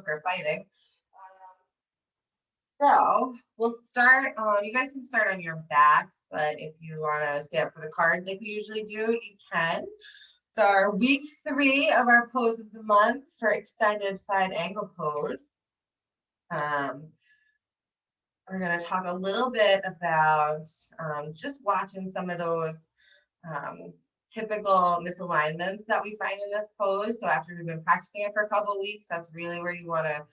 or fighting. So we'll start on, you guys can start on your backs, but if you want to stay up for the card like we usually do, you can. So our week 3 of our pose of the month for extended side angle pose. We're going to talk a little bit about just watching some of those typical misalignments that we find in this pose. So after we've been practicing it for a couple of weeks, that's really where you want to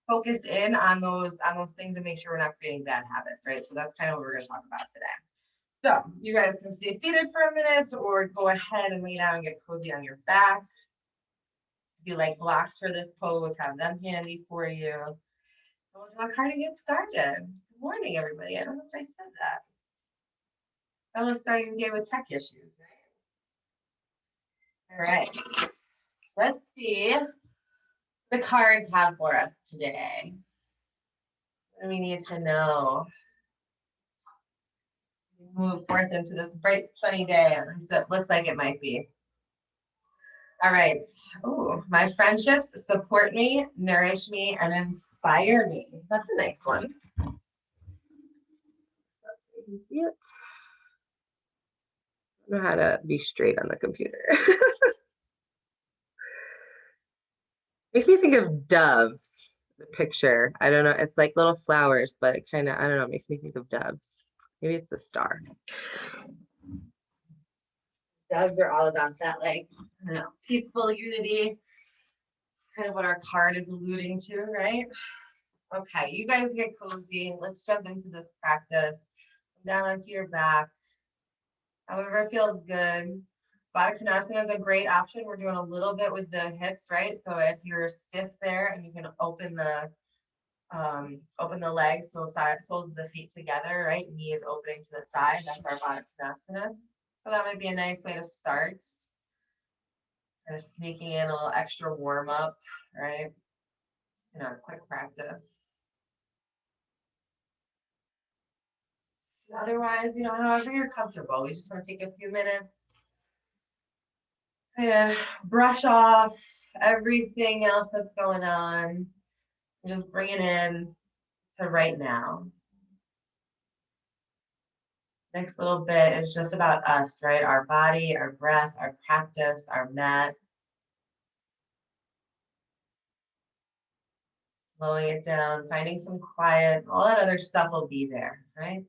focus in on those things and make sure we're not creating bad habits, right? So that's kind of what we're going to talk about today. So you guys can stay seated for a minute or go ahead and lay down and get cozy on your back. If you like blocks for this pose, have them handy for you. We'll draw a card and get started. Good morning, everybody. I don't know if I said that. I love starting the day with tech issues, right? All right. Let's see what the cards have for us today. What do we need to know? Move forth into this bright, sunny day. At least it looks like it might be. All right. Oh, my friendships support me, nourish me, and inspire me. That's a nice one. I don't know how to be straight on the computer. Makes me think of doves, the picture. I don't know. It's like little flowers, but it kind of, I don't know, makes me think of doves. Maybe it's the star. Doves are all about that, like, I don't know, peaceful unity. Kind of what our card is alluding to, right? Okay, you guys get cozy. Let's jump into this practice. Down onto your back. However feels good. Baddha Konasana is a great option. We're doing a little bit with the hips, right? So if you're stiff there and you can open the legs, so soles of the feet together, right? Knees opening to the side. That's our Baddha Konasana. So that might be a nice way to start. Kind of sneaking in a little extra warm up, right? In our quick practice. Otherwise, however you're comfortable, we just want to take a few minutes, kind of brush off everything else that's going on, and just bring it in to right now. Next little bit is just about us, right? Our body, our breath, our practice, our mat. Slowing it down, finding some quiet, all that other stuff will be there, right?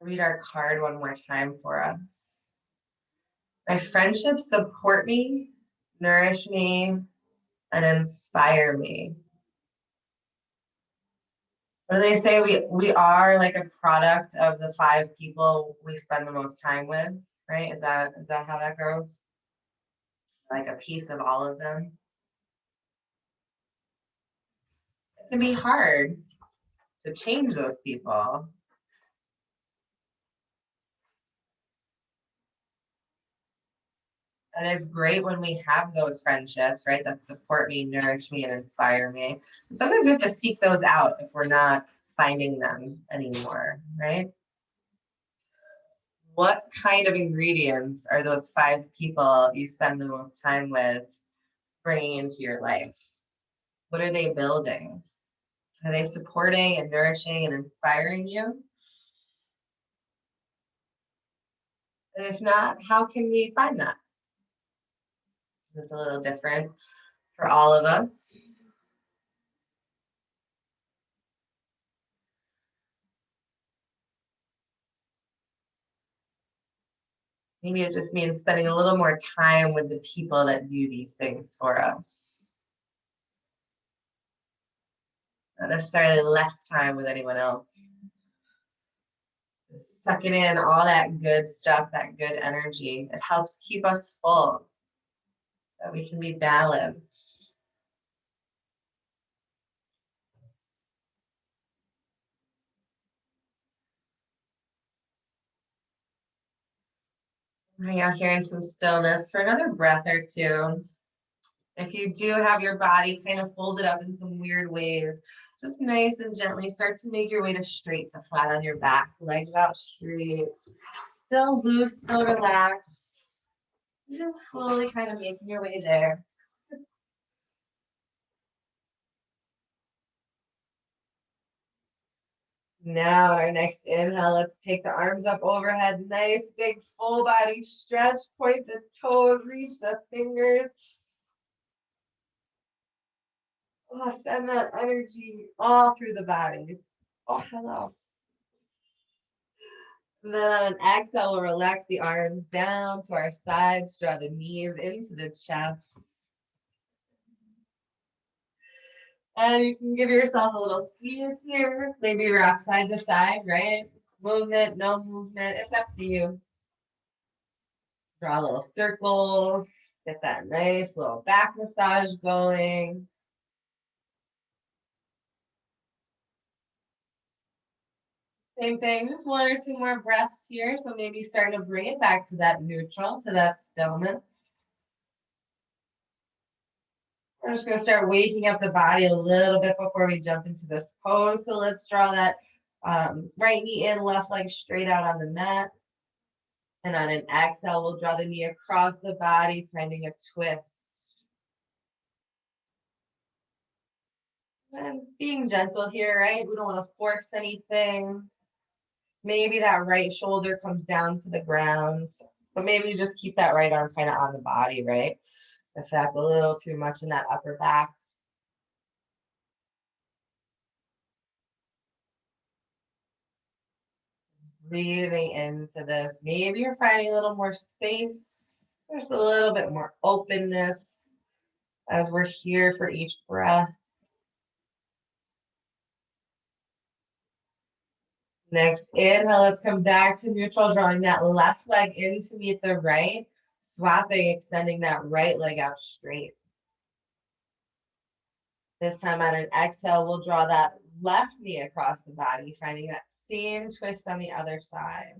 Read our card one more time for us. My friendships support me, nourish me, and inspire me. What do they say? We are like a product of the 5 people we spend the most time with, right? Is that how that goes? Like a piece of all of them. It can be hard to change those people. And it's great when we have those friendships, right? That support me, nourish me, and inspire me. And sometimes we have to seek those out if we're not finding them anymore, right? What kind of ingredients are those 5 people you spend the most time with bringing into your life? What are they building? Are they supporting and nourishing and inspiring you? And if not, how can we find that? It's a little different for all of us. Maybe it just means spending a little more time with the people that do these things for us. Not necessarily less time with anyone else. Just sucking in all that good stuff, that good energy. It helps keep us full, that we can be balanced. Hang out here in some stillness for another breath or two. If you do have your body kind of folded up in some weird ways, just nice and gently start to make your way to straight to flat on your back. Legs out straight. Still loose, still relaxed. Just slowly kind of making your way there. Now, our next inhale, let's take the arms up overhead. Nice, big, full body stretch. Point the toes, reach the fingers. Oh, send that energy all through the body. Oh, hello. And then on an exhale, we'll relax the arms down to our sides, draw the knees into the chest. And you can give yourself a little squeeze here. Maybe rock side to side, right? Movement, no movement, it's up to you. Draw little circles, get that nice little back massage going. Same thing, just one or two more breaths here. So maybe starting to bring it back to that neutral, to that stillness. We're just going to start waking up the body a little bit before we jump into this pose. So let's draw that right knee in, left leg straight out on the mat. And on an exhale, we'll draw the knee across the body, finding a twist. And being gentle here, right? We don't want to force anything. Maybe that right shoulder comes down to the ground, but maybe just keep that right arm kind of on the body, right? If that's a little too much in that upper back. Breathing into this. Maybe you're finding a little more space. There's a little bit more openness as we're here for each breath. Next inhale, let's come back to neutral, drawing that left leg in to meet the right, swapping, extending that right leg out straight. This time on an exhale, we'll draw that left knee across the body, finding that same twist on the other side.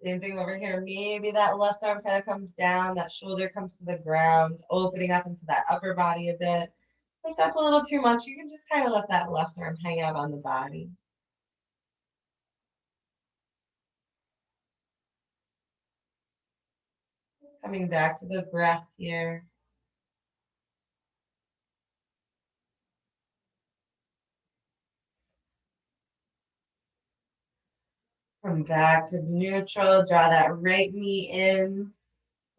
Same thing over here. Maybe that left arm kind of comes down, that shoulder comes to the ground, opening up into that upper body a bit. If that's a little too much, you can just kind of let that left arm hang out on the body. Coming back to the breath here. Come back to neutral, draw that right knee in.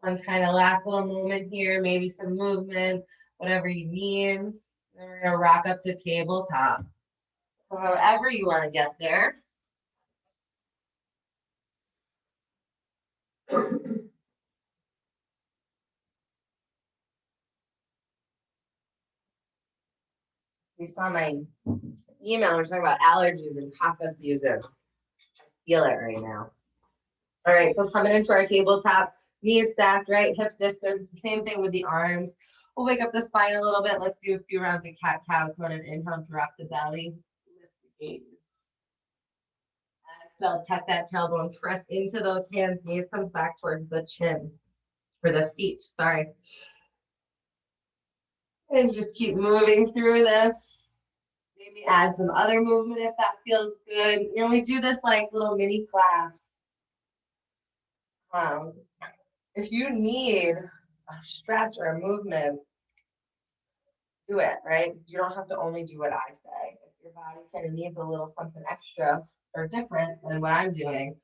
One kind of last little moment here, maybe some movement, whatever you need. Then we're gonna rock up to tabletop. So however you want to get there. You saw my email, we're talking about allergies and cough season. I feel it right now. All right, so coming into our tabletop, knees stacked, right, hip distance, same thing with the arms. We'll wake up the spine a little bit. Let's do a few rounds of cat-cow. So on an inhale, drop the belly, lift the gaze. Exhale, tuck that tailbone, press into those hands, gaze comes back towards the chin, or the feet, sorry. And just keep moving through this. Maybe add some other movement if that feels good. You know, we do this like little mini class. If you need a stretch or a movement, do it, right? You don't have to only do what I say. If your body kind of needs a little something extra or different than what I'm doing,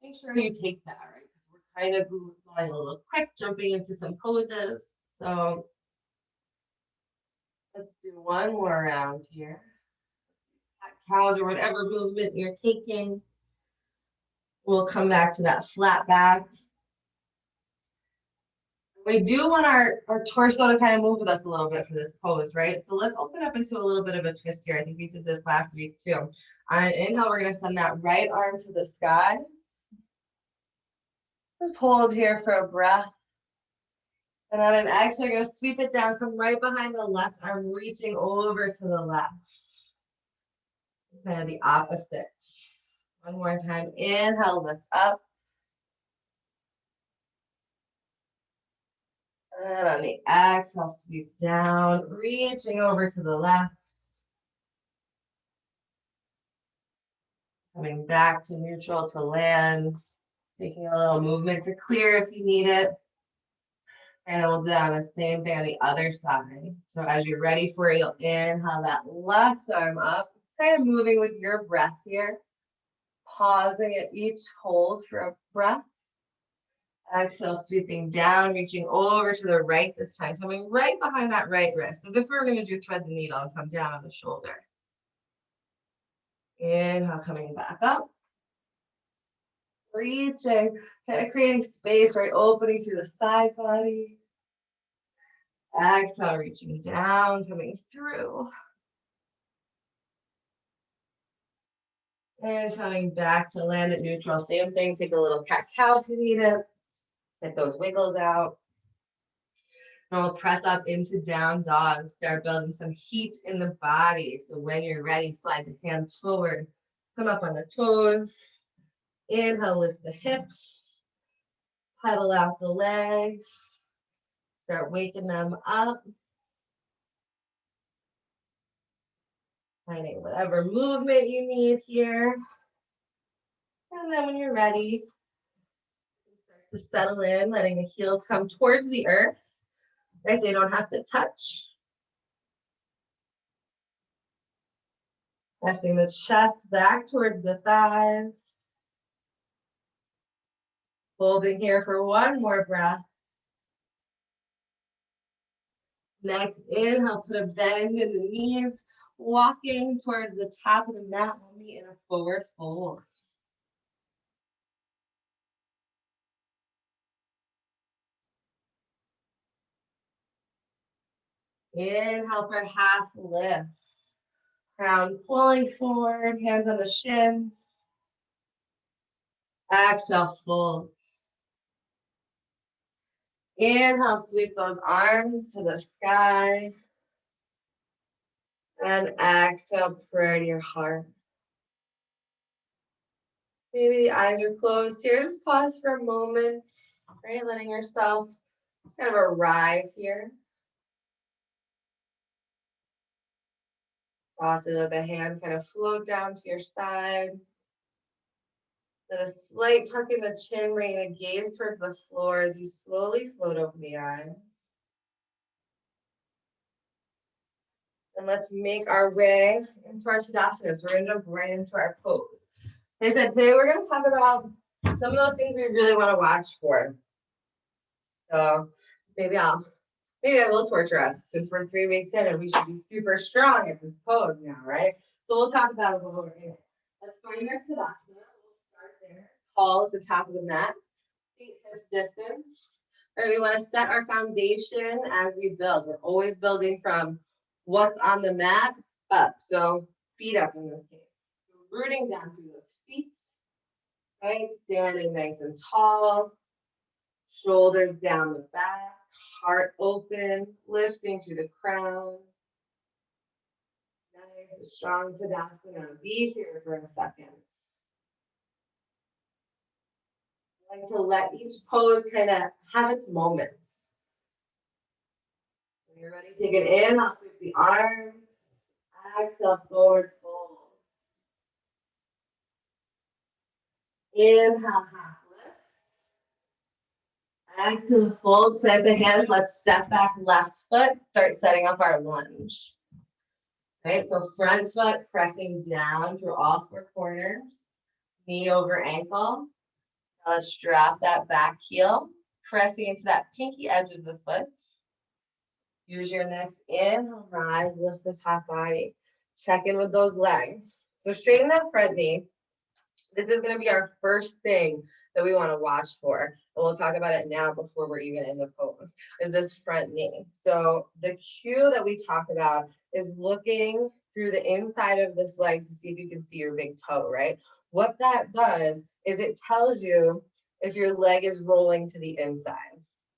make sure you take that, right? Because we're kind of going a little quick, jumping into some poses. So let's do one more round here. Cows or whatever movement you're taking. We'll come back to that flat back. We do want our torso to kind of move with us a little bit for this pose, right? So let's open up into a little bit of a twist here. I think we did this last week too. On an inhale, we're going to send that right arm to the sky. Just hold here for a breath. And on an exhale, you're going to sweep it down, come right behind the left arm, reaching over to the left. Kind of the opposite. One more time. Inhale, lift up. And on the exhale, sweep down, reaching over to the left. Coming back to neutral to land. Taking a little movement to clear if you need it. And then we'll do that on the same thing on the other side. So as you're ready for it, you'll inhale that left arm up, kind of moving with your breath here. Pausing at each hold for a breath. Exhale, sweeping down, reaching over to the right this time, coming right behind that right wrist, as if we were going to do thread the needle and come down on the shoulder. Inhale, coming back up. Reaching, kind of creating space, right? Opening through the side body. Exhale, reaching down, coming through. And coming back to land at neutral. Same thing, take a little cat-cow if you need it. Get those wiggles out. And we'll press up into down dog. Start building some heat in the body. So when you're ready, slide the hands forward. Come up on the toes. Inhale, lift the hips. Pedal out the legs. Start waking them up. Finding whatever movement you need here. And then when you're ready, start to settle in, letting the heels come towards the earth. Right? They don't have to touch. Pressing the chest back towards the thighs. Holding here for one more breath. Next, inhale, put a bend in the knees, walking towards the top of the mat. We'll meet in a forward fold. Inhale for half lift. Crown pulling forward, hands on the shins. Exhale, fold. Inhale, sweep those arms to the sky. And exhale, prayer to your heart. Maybe the eyes are closed here. Just pause for a moment, right? Letting yourself kind of arrive here. Softly let the hands kind of float down to your side. Then a slight tuck in the chin, bringing the gaze towards the floor as you slowly float open the eyes. And let's make our way into our Tadasana. So we're going to jump right into our pose. Like I said, today we're going to talk about some of those things we really want to watch for. So maybe I will torture us since we're 3 weeks in and we should be super strong at this pose now, right? So we'll talk about it while we're in it. Let's find our Tadasana. We'll start there. Tall at the top of the mat. Feet hips distance. All right, we want to set our foundation as we build. We're always building from what's on the mat up. So feet up in this case. Rooting down through those feet. Right, standing nice and tall. Shoulders down the back. Heart open, lifting through the crown. Nice, strong Tadasana. Be here for a second. I like to let each pose kind of have its moments. When you're ready, take it in. I'll sweep the arms. Exhale, forward fold. Inhale, half lift. Exhale, fold. Plant the hands. Let's step back left foot. Start setting up our lunge. Right, so front foot pressing down through all four corners. Knee over ankle. Now let's drop that back heel. Pressing into that pinky edge of the foot. Use your next inhale, rise, lift the top body. Check in with those legs. So straighten that front knee. This is going to be our first thing that we want to watch for. And we'll talk about it now before we're even in the pose, is this front knee. So the cue that we talk about is looking through the inside of this leg to see if you can see your big toe, right? What that does is it tells you if your leg is rolling to the inside.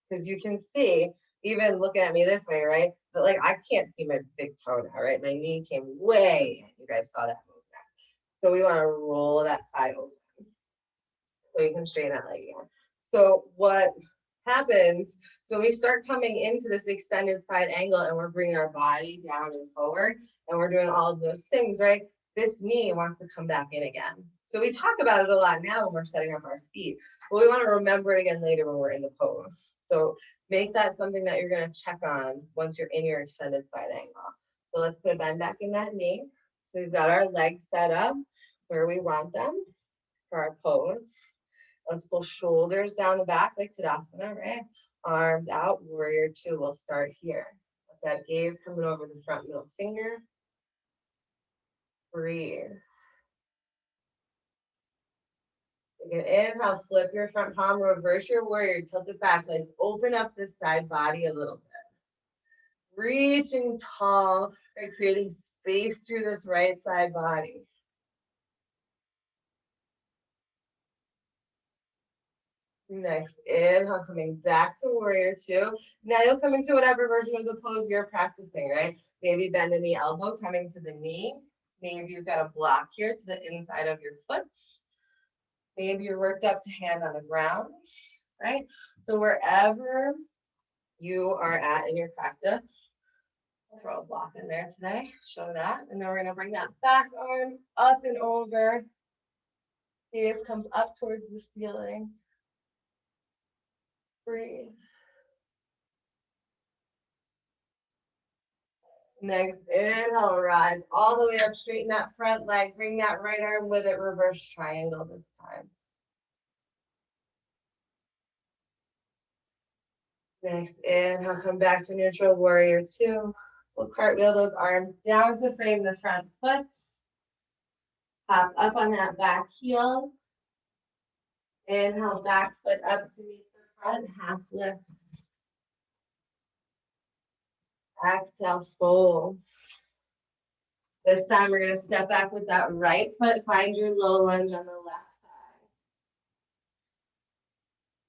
Because you can see, even looking at me this way, right? But like I can't see my big toe now, right? My knee came way in. You guys saw that move now. So we want to roll that thigh open. So you can straighten that leg again. So what happens. So we start coming into this extended side angle and we're bringing our body down and forward and we're doing all of those things, right? This knee wants to come back in again. So we talk about it a lot now when we're setting up our feet, but we want to remember it again later when we're in the pose. So make that something that you're going to check on once you're in your extended side angle. So let's put a bend back in that knee. So we've got our legs set up where we want them for our pose. Let's pull shoulders down the back like Tadasana, right? Arms out, warrior two. We'll start here. Let that gaze coming over the front middle finger. Breathe. Take an inhale, flip your front palm, reverse your warrior, tilt it back. Let's open up this side body a little bit. Reaching tall, right? Creating space through this right side body. Next, inhale, coming back to warrior two. Now you'll come into whatever version of the pose you're practicing, right? Maybe bending the elbow, coming to the knee. Maybe you've got a block here to the inside of your foot. Maybe you're worked up to hand on the ground, right? So wherever you are at in your practice, I'll throw a block in there today, show that. And then we're gonna bring that back arm up and over. Gaze comes up towards the ceiling. Breathe. Next, inhale, rise all the way up, straighten that front leg, bring that right arm with it, reverse triangle this time. Next, inhale, come back to neutral, warrior two. We'll cartwheel those arms down to frame the front foot. Hop up on that back heel. Inhale, back foot up to meet the front, half lift. Exhale, fold. This time we're going to step back with that right foot. Find your low lunge on the left side.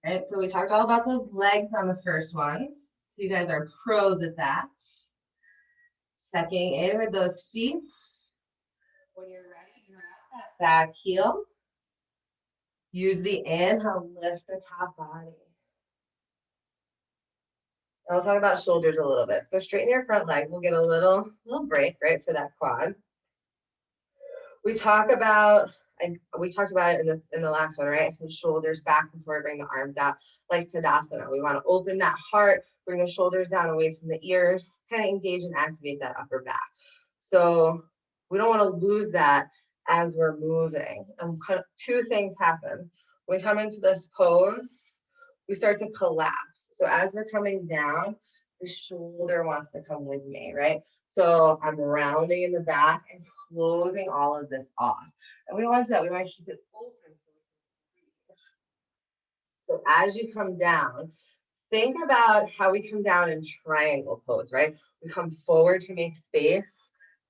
All right, so we talked all about those legs on the first one. So you guys are pros at that. Checking in with those feet. When you're ready, you're at that back heel. Use the inhale, lift the top body. Now we'll talk about shoulders a little bit. So straighten your front leg. We'll get a little break, right, for that quad. We talked about it in the last one, right? I said shoulders back before we bring the arms out, like Tadasana. We want to open that heart, bring the shoulders down away from the ears, kind of engage and activate that upper back. So we don't want to lose that as we're moving. And two things happen. When we come into this pose, we start to collapse. So as we're coming down, the shoulder wants to come with me, right? So I'm rounding in the back and closing all of this off. And we don't want to do that. We want to keep it open. So as you come down, think about how we come down in triangle pose, right? We come forward to make space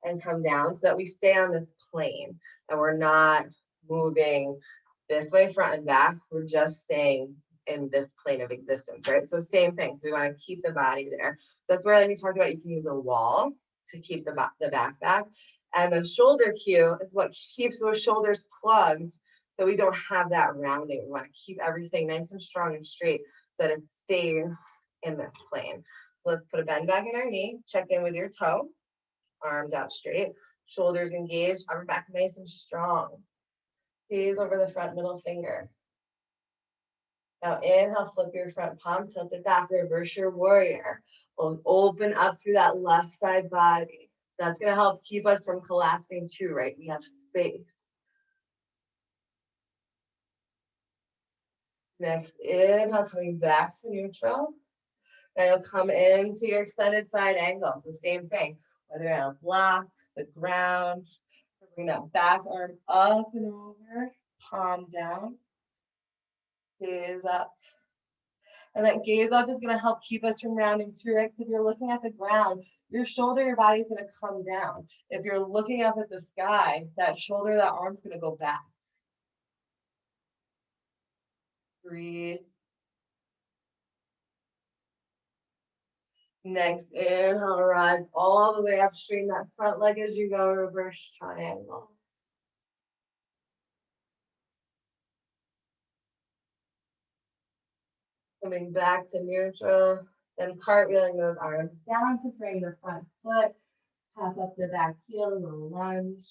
and come down so that we stay on this plane and we're not moving this way front and back. We're just staying in this plane of existence, right? So same thing. So we want to keep the body there. So that's where, like we talked about, you can use a wall to keep the back. And the shoulder cue is what keeps those shoulders plugged so we don't have that rounding. We want to keep everything nice and strong and straight so that it stays in this plane. So let's put a bend back in our knee. Check in with your toe. Arms out straight. Shoulders engaged. Upper back nice and strong. Gaze over the front middle finger. Now inhale, flip your front palm, tilt it back, reverse your warrior. We'll open up through that left side body. That's going to help keep us from collapsing too, right? We have space. Next, inhale, coming back to neutral. Now you'll come into your extended side angle. So same thing, whether you're on a block, the ground, bring that back arm up and over, palm down, gaze up. And that gaze up is going to help keep us from rounding too, right? If you're looking at the ground, your shoulder, your body's going to come down. If you're looking up at the sky, that shoulder, that arm's going to go back. Breathe. Next, inhale, rise all the way up, straighten that front leg as you go, reverse triangle. Coming back to neutral, then cartwheeling those arms down to frame the front foot. Pop up the back heel, little lunge.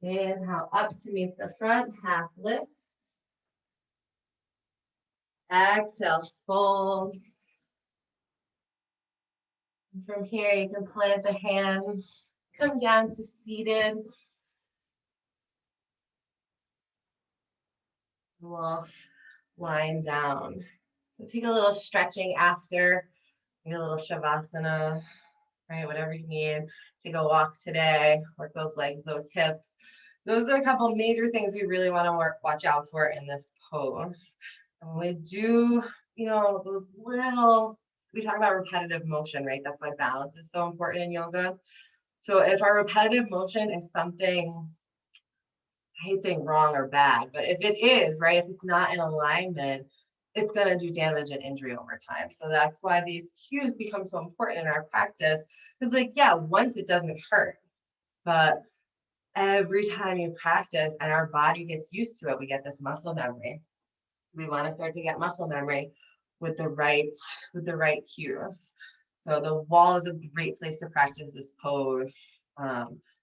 Inhale up to meet the front, half lift. Exhale, fold. And from here, you can plant the hands, come down to seated. We'll wind down. So take a little stretching after, maybe a little shavasana, right? Whatever you need. Take a walk today, work those legs, those hips. Those are a couple major things we really want to watch out for in this pose. And we do, those little, we talk about repetitive motion, right? That's why balance is so important in yoga. So if our repetitive motion is something, I hate saying wrong or bad, but if it is, right, if it's not in alignment, it's going to do damage and injury over time. So that's why these cues become so important in our practice. Because, like, yeah, once it doesn't hurt, but every time you practice and our body gets used to it, we get this muscle memory. We want to start to get muscle memory with the right cues. So the wall is a great place to practice this pose.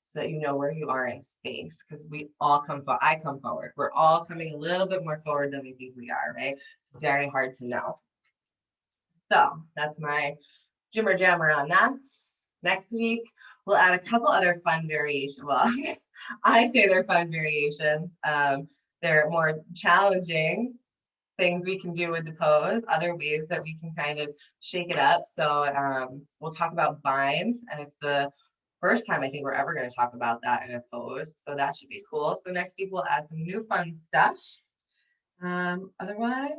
So that you know where you are in space, because we all I come forward. We're all coming a little bit more forward than we think we are, right? It's very hard to know. So that's my jimmer jammer on that. Next week, we'll add a couple other fun variations. Well, I say they're fun variations. They're more challenging things we can do with the pose, other ways that we can kind of shake it up. So we'll talk about binds, and it's the first time I think we're ever going to talk about that in a pose. So that should be cool. So next week we'll add some new fun stuff. Otherwise,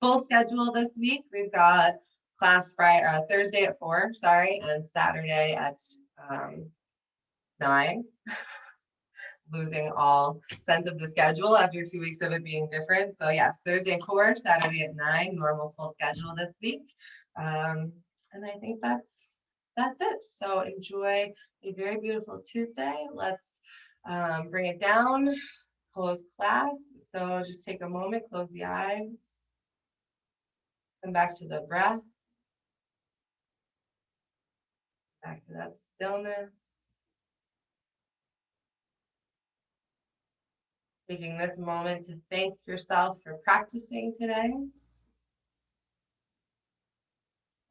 full schedule this week. We've got class Thursday at 4, and Saturday at 9. Losing all sense of the schedule after 2 weeks of it being different. So yes, Thursday at 4, Saturday at 9, normal full schedule this week. And I think that's it. So enjoy a very beautiful Tuesday. Let's bring it down, close class. So just take a moment, close the eyes, come back to the breath, back to that stillness. Taking this moment to thank yourself for practicing today.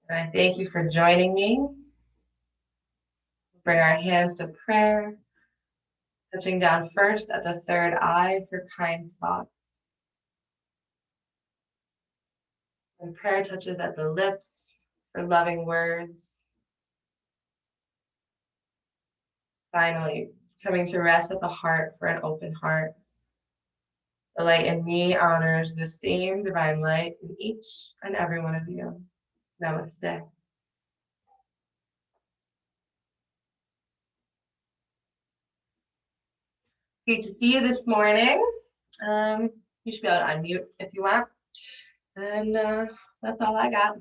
And I thank you for joining me. Bring our hands to prayer, touching down first at the third eye for kind thoughts. And prayer touches at the lips for loving words. Finally, coming to rest at the heart for an open heart. The light in me honors the same divine light in each and every one of you. Namaste. Great to see you this morning. You should be able to unmute if you want. And that's all I got.